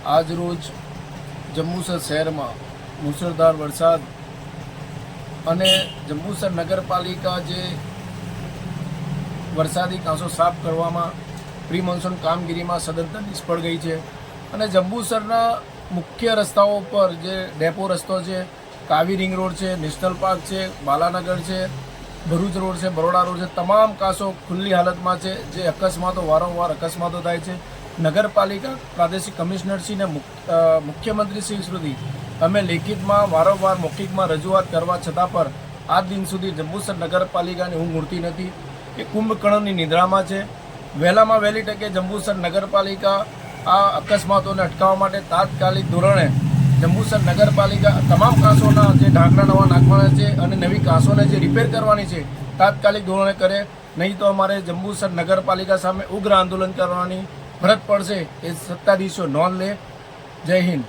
આજ રોજ જંબુસર શહેરમાં મુસળધાર વરસાદ અને જંબુસર નગરપાલિકા જે વરસાદી કાંસો સાફ કરવામાં પ્રી મોન્સૂન કામગીરીમાં સદંતર નિષ્ફળ ગઈ છે અને જંબુસરના મુખ્ય રસ્તાઓ પર જે ડેપો રસ્તો છે, કાવી રિંગ રોડ છે, નેશનલ પાર્ક છે, બાલાનગર છે, ભરૂચ રોડ છે, બરોડા રોડ છે, તમામ કાંસો ખુલ્લી હાલતમાં છે. જે અકસ્માતો વારંવાર અકસ્માતો થાય છે. નગરપાલિકા પ્રાદેશિક કમિશનરશ્રીને મુખ્યમંત્રીશ્રી સુધી અમે લેખિતમાં વારંવાર મૌખિકમાં રજૂઆત કરવા છતાં પણ આજ દિન સુધી જંબુસર નગરપાલિકાની ઊંઘ ઉડતી નથી. એ કુંભકર્ણની નિદ્રામાં છે. વહેલામાં વહેલી તકે જંબુસર નગરપાલિકા આ અકસ્માતોને અટકાવવા માટે તાત્કાલિક ધોરણે જંબુસર નગરપાલિકા તમામ કાંસોના જે ઢાંકણા નવા નાખવાના છે અને નવી કાંસોને જે રિપેર કરવાની છે તાત્કાલિક ધોરણે કરે, નહીં તો અમારે જંબુસર નગરપાલિકા સામે ઉગ્ર આંદોલન કરવાની ફરજ પડશે. એ સત્તાધીશો નોંધ લે. જય હિન્દ.